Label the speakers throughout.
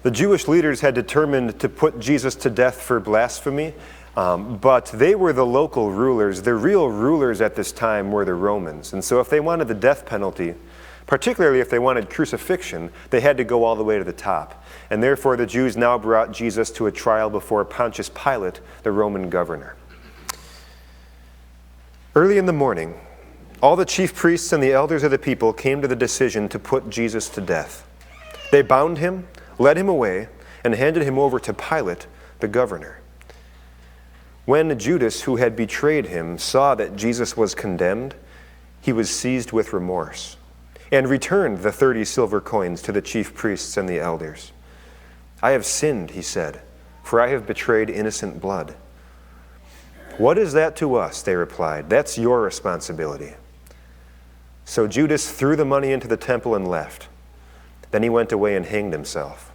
Speaker 1: The Jewish leaders had determined to put Jesus to death for blasphemy, but they were the local rulers. The real rulers at this time were the Romans. And so if they wanted the death penalty, particularly if they wanted crucifixion, they had to go all the way to the top. And therefore the Jews now brought Jesus to a trial before Pontius Pilate, the Roman governor. Early in the morning, all the chief priests and the elders of the people came to the decision to put Jesus to death. They bound him, led him away, and handed him over to Pilate, the governor. When Judas, who had betrayed him, saw that Jesus was condemned, he was seized with remorse and returned the 30 silver coins to the chief priests and the elders. "I have sinned," he said, "for I have betrayed innocent blood." "What is that to us?" they replied. "That's your responsibility." So Judas threw the money into the temple and left. Then he went away and hanged himself.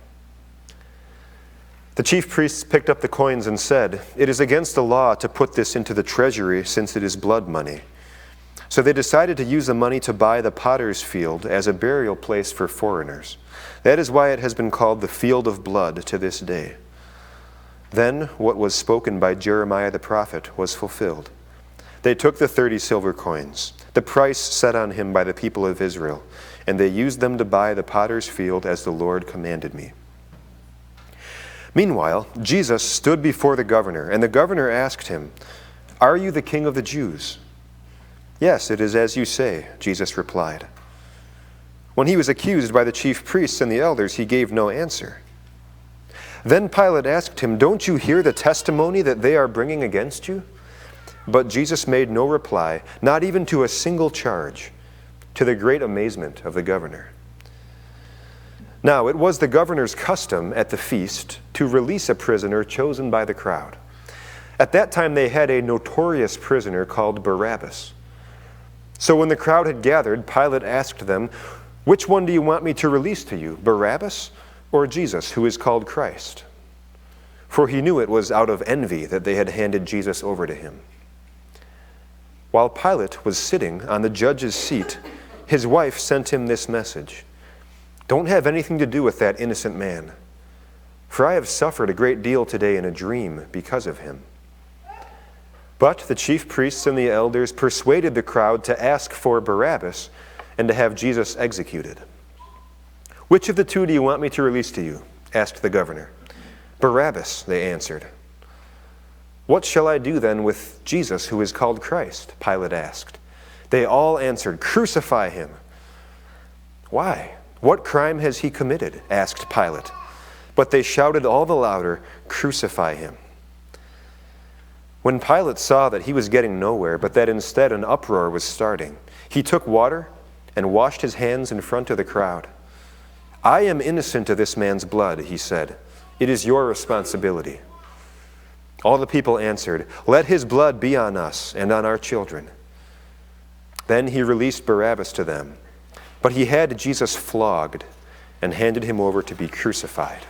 Speaker 1: The chief priests picked up the coins and said, "It is against the law to put this into the treasury since it is blood money." So they decided to use the money to buy the potter's field as a burial place for foreigners. That is why it has been called the Field of Blood to this day. Then what was spoken by Jeremiah the prophet was fulfilled. They took the 30 silver coins, the price set on him by the people of Israel, and they used them to buy the potter's field as the Lord commanded me. Meanwhile, Jesus stood before the governor, and the governor asked him, "Are you the king of the Jews?" "Yes, it is as you say," Jesus replied. When he was accused by the chief priests and the elders, he gave no answer. Then Pilate asked him, "Don't you hear the testimony that they are bringing against you?" But Jesus made no reply, not even to a single charge, to the great amazement of the governor. Now it was the governor's custom at the feast to release a prisoner chosen by the crowd. At that time they had a notorious prisoner called Barabbas. So when the crowd had gathered, Pilate asked them, "Which one do you want me to release to you, Barabbas or Jesus, who is called Christ?" For he knew it was out of envy that they had handed Jesus over to him. While Pilate was sitting on the judge's seat, his wife sent him this message: "Don't have anything to do with that innocent man, for I have suffered a great deal today in a dream because of him." But the chief priests and the elders persuaded the crowd to ask for Barabbas and to have Jesus executed. "Which of the two do you want me to release to you?" asked the governor. "Barabbas," they answered. "What shall I do then with Jesus, who is called Christ?" Pilate asked. They all answered, "Crucify him." "Why? What crime has he committed?" asked Pilate. But they shouted all the louder, "Crucify him." When Pilate saw that he was getting nowhere, but that instead an uproar was starting, he took water and washed his hands in front of the crowd. "I am innocent of this man's blood," he said. "It is your responsibility." All the people answered, "Let his blood be on us and on our children." Then he released Barabbas to them, but he had Jesus flogged and handed him over to be crucified.